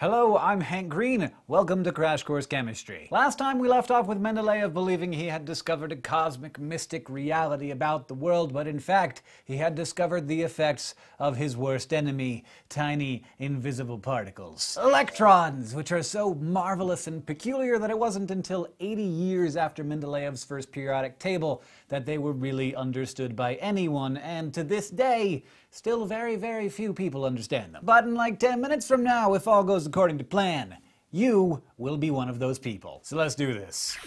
Hello, I'm Hank Green. Welcome to Crash Course Chemistry. Last time we left off with Mendeleev believing he had discovered a cosmic mystic reality about the world, but in fact, he had discovered the effects of his worst enemy, tiny, invisible particles. Electrons, which are so marvelous and peculiar that it wasn't until 80 years after Mendeleev's first periodic table that they were really understood by anyone, and to this day, still very, very few people understand them. But in like 10 minutes from now, if all goes according to plan, you will be one of those people. So let's do this.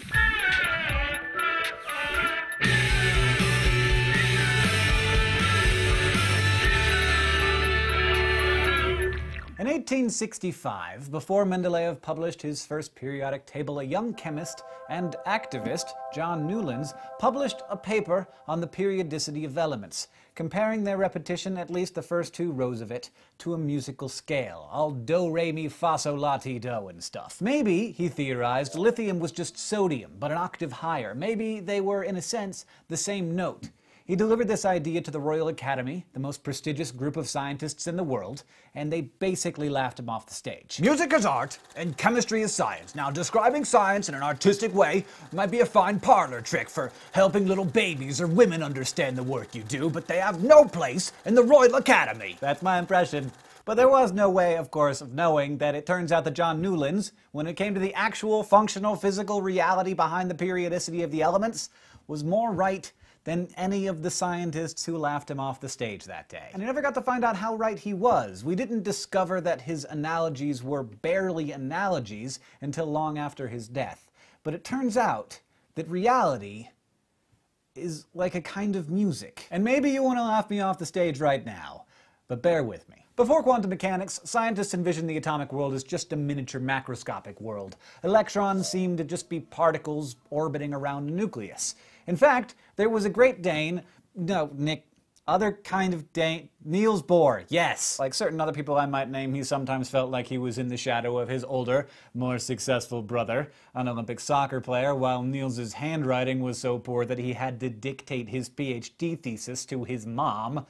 In 1865, before Mendeleev published his first periodic table, a young chemist and activist, John Newlands, published a paper on the periodicity of elements, comparing their repetition, at least the first two rows of it, to a musical scale, all do, re, mi, fa, sol, la, ti, do and stuff. Maybe, he theorized, lithium was just sodium, but an octave higher. Maybe they were, in a sense, the same note. He delivered this idea to the Royal Academy, the most prestigious group of scientists in the world, and they basically laughed him off the stage. Music is art, and chemistry is science. Now, describing science in an artistic way might be a fine parlor trick for helping little babies or women understand the work you do, but they have no place in the Royal Academy. That's my impression. But there was no way, of course, of knowing that it turns out that John Newlands, when it came to the actual functional physical reality behind the periodicity of the elements, was more right than any of the scientists who laughed him off the stage that day. And he never got to find out how right he was. We didn't discover that his analogies were barely analogies until long after his death. But it turns out that reality is like a kind of music. And maybe you want to laugh me off the stage right now, but bear with me. Before quantum mechanics, scientists envisioned the atomic world as just a miniature macroscopic world. Electrons seemed to just be particles orbiting around a nucleus. In fact, there was a great Dane, other kind of Dane, Niels Bohr, yes. Like certain other people I might name, he sometimes felt like he was in the shadow of his older, more successful brother, an Olympic soccer player, while Niels's handwriting was so poor that he had to dictate his PhD thesis to his mom.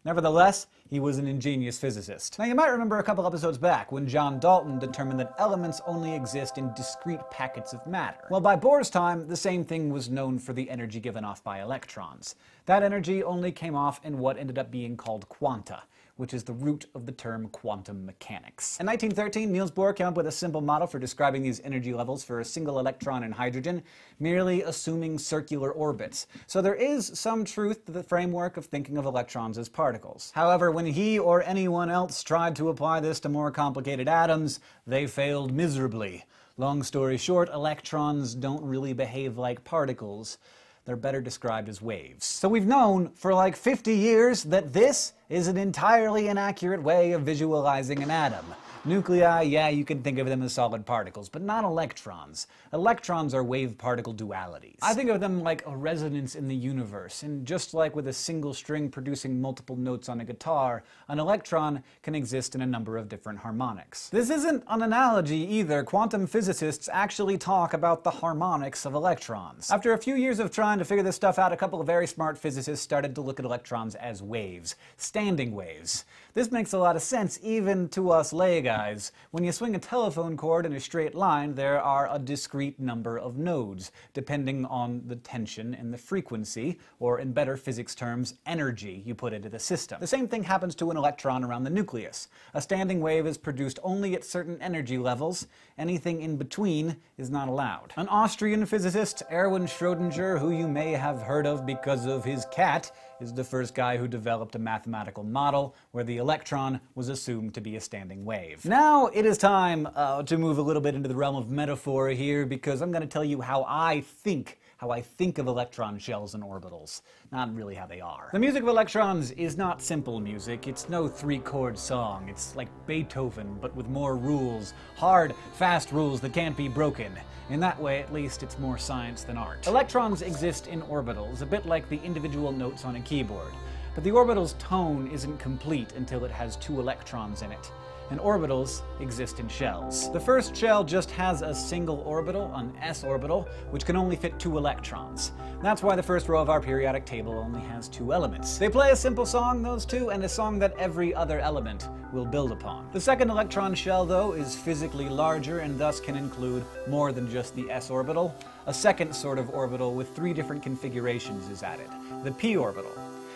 Nevertheless, he was an ingenious physicist. Now, you might remember a couple episodes back when John Dalton determined that elements only exist in discrete packets of matter. Well, by Bohr's time, the same thing was known for the energy given off by electrons. That energy only came off in what ended up being called quanta, which is the root of the term quantum mechanics. In 1913, Niels Bohr came up with a simple model for describing these energy levels for a single electron in hydrogen, merely assuming circular orbits. So there is some truth to the framework of thinking of electrons as particles. However, when he or anyone else tried to apply this to more complicated atoms, they failed miserably. Long story short, electrons don't really behave like particles. They're better described as waves. So we've known for like 50 years that this is an entirely inaccurate way of visualizing an atom. Nuclei, yeah, you can think of them as solid particles, but not electrons. Electrons are wave-particle dualities. I think of them like a resonance in the universe, and just like with a single string producing multiple notes on a guitar, an electron can exist in a number of different harmonics. This isn't an analogy either. Quantum physicists actually talk about the harmonics of electrons. After a few years of trying to figure this stuff out, a couple of very smart physicists started to look at electrons as waves, standing waves. This makes a lot of sense even to us lay guys. When you swing a telephone cord in a straight line, there are a discrete number of nodes, depending on the tension and the frequency, or in better physics terms, energy you put into the system. The same thing happens to an electron around the nucleus. A standing wave is produced only at certain energy levels. Anything in between is not allowed. An Austrian physicist, Erwin Schrödinger, who you may have heard of because of his cat, is the first guy who developed a mathematical model where the electron was assumed to be a standing wave. Now it is time to move a little bit into the realm of metaphor here, because I'm going to tell you how I think of electron shells and orbitals, not really how they are. The music of electrons is not simple music. It's no three-chord song. It's like Beethoven, but with more rules. Hard, fast rules that can't be broken. In that way, at least, it's more science than art. Electrons exist in orbitals, a bit like the individual notes on a keyboard. But the orbital's tone isn't complete until it has two electrons in it. and orbitals exist in shells. The first shell just has a single orbital, an s orbital, which can only fit 2 electrons. That's why the first row of our periodic table only has 2 elements. They play a simple song, those two, and a song that every other element will build upon. The second electron shell, though, is physically larger and thus can include more than just the s orbital. A second sort of orbital with 3 different configurations is added, the p orbital.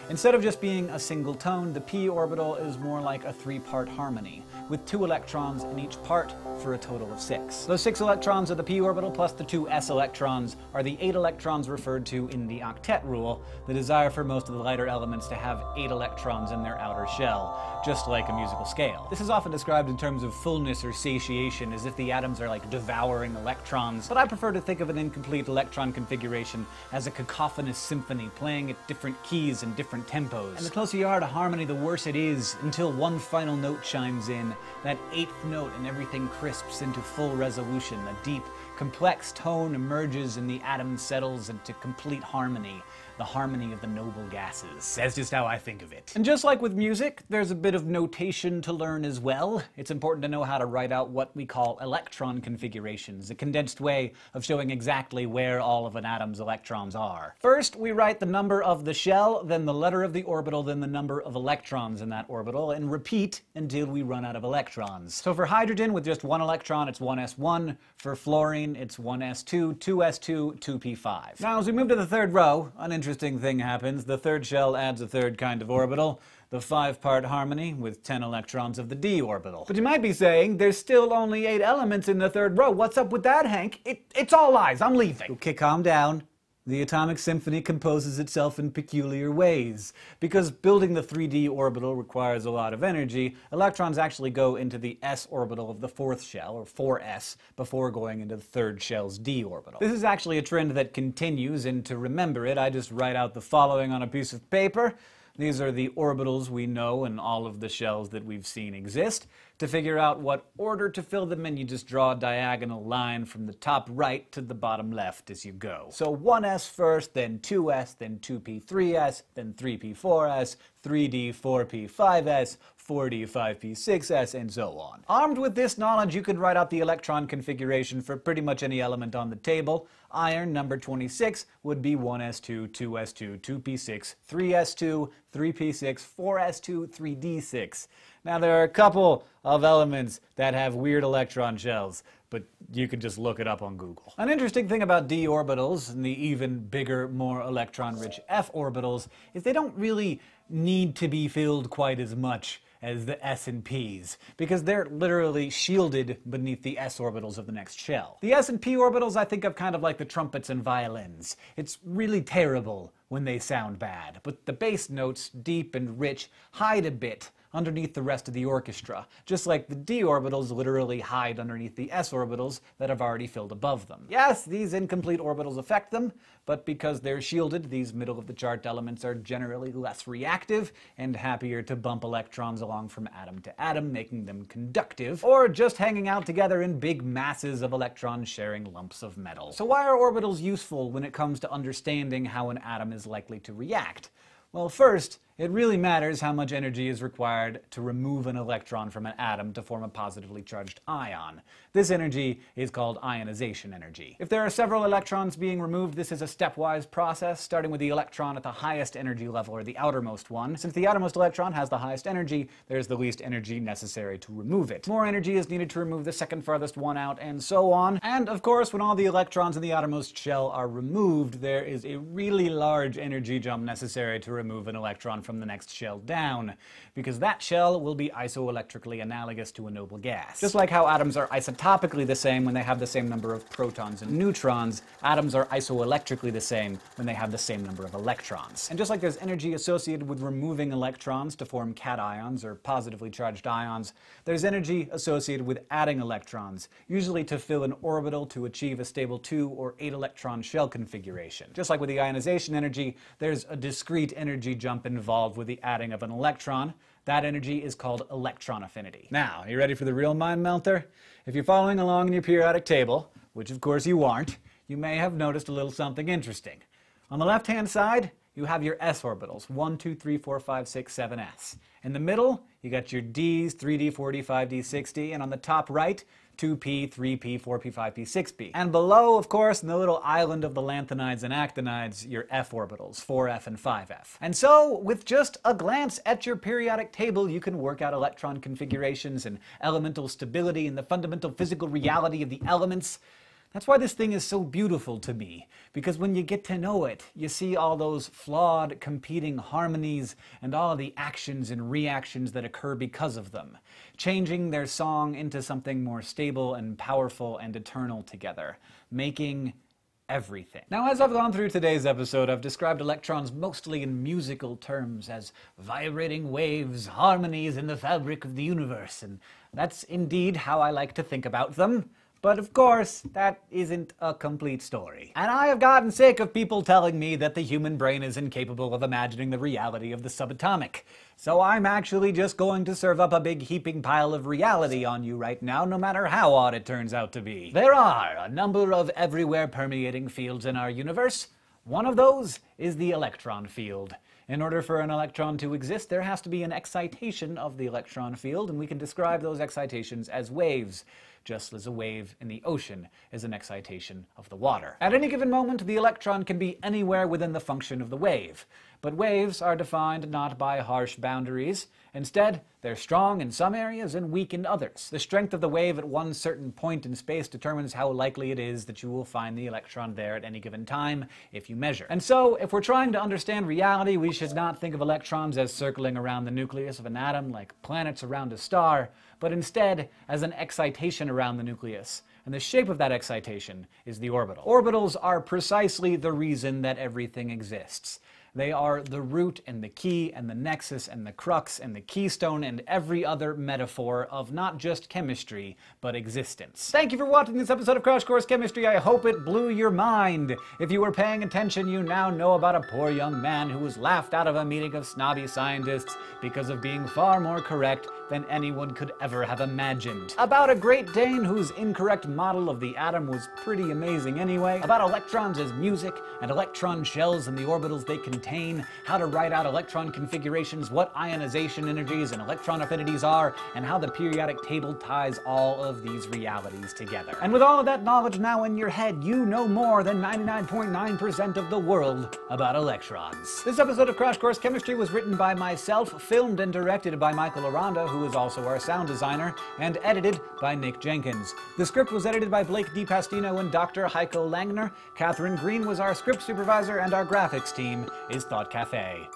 Instead of just being a single tone, the p orbital is more like a 3-part harmony, with 2 electrons in each part for a total of 6. Those 6 electrons of the p orbital plus the 2 s electrons are the 8 electrons referred to in the octet rule, the desire for most of the lighter elements to have 8 electrons in their outer shell, just like a musical scale. This is often described in terms of fullness or satiation, as if the atoms are like devouring electrons, but I prefer to think of an incomplete electron configuration as a cacophonous symphony playing at different keys and different tempos. And the closer you are to harmony, the worse it is, until one final note chimes in, that 8th note, and everything crisps into full resolution. A deep, complex tone emerges and the atom settles into complete harmony. The harmony of the noble gases. That's just how I think of it. And just like with music, there's a bit of notation to learn as well. It's important to know how to write out what we call electron configurations, a condensed way of showing exactly where all of an atom's electrons are. First, we write the number of the shell, then the letter of the orbital, then the number of electrons in that orbital, and repeat until we run out of electrons. So for hydrogen with just 1 electron, it's 1s1. For fluorine, it's 1s2, 2s2, 2p5. Now, as we move to the third row, an interesting thing happens. The third shell adds a third kind of orbital, the 5-part harmony with 10 electrons of the d orbital. But you might be saying, there's still only 8 elements in the third row. What's up with that, Hank? It's all lies. I'm leaving. Okay, calm down. The atomic symphony composes itself in peculiar ways. Because building the 3d orbital requires a lot of energy, electrons actually go into the s orbital of the 4th shell, or 4s, before going into the 3rd shell's d orbital. This is actually a trend that continues, and to remember it, I just write out the following on a piece of paper. These are the orbitals we know in all of the shells that we've seen exist. To figure out what order to fill them in, you just draw a diagonal line from the top right to the bottom left as you go. So 1s first, then 2s, then 2p 3s, then 3p 4s, 3d 4p 5s, 4d 5p 6s, and so on. Armed with this knowledge, you can write out the electron configuration for pretty much any element on the table. Iron, number 26, would be 1s2, 2s2, 2p6, 3s2, 3p6, 4s2, 3d6. Now, there are a couple of elements that have weird electron shells, but you could just look it up on Google. An interesting thing about d orbitals and the even bigger, more electron-rich f orbitals is they don't really need to be filled quite as much as the s and p's, because they're literally shielded beneath the s orbitals of the next shell. The s and p orbitals I think of kind of like the trumpets and violins. It's really terrible when they sound bad, but the bass notes, deep and rich, hide a bit underneath the rest of the orchestra, just like the d orbitals literally hide underneath the s orbitals that have already filled above them. Yes, these incomplete orbitals affect them, but because they're shielded, these middle-of-the-chart elements are generally less reactive and happier to bump electrons along from atom to atom, making them conductive, or just hanging out together in big masses of electron-sharing lumps of metal. So why are orbitals useful when it comes to understanding how an atom is likely to react? Well, first, it really matters how much energy is required to remove an electron from an atom to form a positively charged ion. This energy is called ionization energy. If there are several electrons being removed, this is a stepwise process, starting with the electron at the highest energy level, or the outermost one. Since the outermost electron has the highest energy, there's the least energy necessary to remove it. More energy is needed to remove the second farthest one out, and so on. And of course, when all the electrons in the outermost shell are removed, there is a really large energy jump necessary to remove an electron from the next shell down, because that shell will be isoelectrically analogous to a noble gas. Just like how atoms are isotopically the same when they have the same number of protons and neutrons, atoms are isoelectrically the same when they have the same number of electrons. And just like there's energy associated with removing electrons to form cations or positively charged ions, there's energy associated with adding electrons, usually to fill an orbital to achieve a stable 2 or 8 electron shell configuration. Just like with the ionization energy, there's a discrete energy jump involved with the adding of an electron. That energy is called electron affinity. Now, are you ready for the real mind melter? If you're following along in your periodic table, which of course you aren't, you may have noticed a little something interesting. On the left-hand side you have your s orbitals, 1, 2, 3, 4, 5, 6, 7, s. In the middle, you got your d's, 3d, 4d, 5d, 6d, and on the top right, 2p, 3p, 4p, 5p, 6p. And below, of course, in the little island of the lanthanides and actinides, your f orbitals, 4f and 5f. And so, with just a glance at your periodic table, you can work out electron configurations and elemental stability and the fundamental physical reality of the elements. That's why this thing is so beautiful to me, because when you get to know it, you see all those flawed, competing harmonies and all of the actions and reactions that occur because of them, changing their song into something more stable and powerful and eternal together, making everything. Now, as I've gone through today's episode, I've described electrons mostly in musical terms as vibrating waves, harmonies in the fabric of the universe, and that's indeed how I like to think about them. But of course, that isn't a complete story. And I have gotten sick of people telling me that the human brain is incapable of imagining the reality of the subatomic. So I'm actually just going to serve up a big heaping pile of reality on you right now, no matter how odd it turns out to be. There are a number of everywhere permeating fields in our universe. One of those is the electron field. In order for an electron to exist, there has to be an excitation of the electron field, and we can describe those excitations as waves, just as a wave in the ocean is an excitation of the water. At any given moment, the electron can be anywhere within the function of the wave. But waves are defined not by harsh boundaries. Instead, they're strong in some areas and weak in others. The strength of the wave at one certain point in space determines how likely it is that you will find the electron there at any given time if you measure. And so, if we're trying to understand reality, we should not think of electrons as circling around the nucleus of an atom like planets around a star, but instead as an excitation around the nucleus. And the shape of that excitation is the orbital. Orbitals are precisely the reason that everything exists. They are the root and the key and the nexus and the crux and the keystone and every other metaphor of not just chemistry, but existence. Thank you for watching this episode of Crash Course Chemistry. I hope it blew your mind. If you were paying attention, you now know about a poor young man who was laughed out of a meeting of snobby scientists because of being far more correct than anyone could ever have imagined. About a Great Dane whose incorrect model of the atom was pretty amazing anyway. About electrons as music and electron shells and the orbitals they contain, how to write out electron configurations, what ionization energies and electron affinities are, and how the periodic table ties all of these realities together. And with all of that knowledge now in your head, you know more than 99.9% of the world about electrons. This episode of Crash Course Chemistry was written by myself, filmed and directed by Michael Aranda, who is also our sound designer, and edited by Nick Jenkins. The script was edited by Blake DiPastino and Dr. Heiko Langner. Catherine Green was our script supervisor, and our graphics team is Thought Cafe.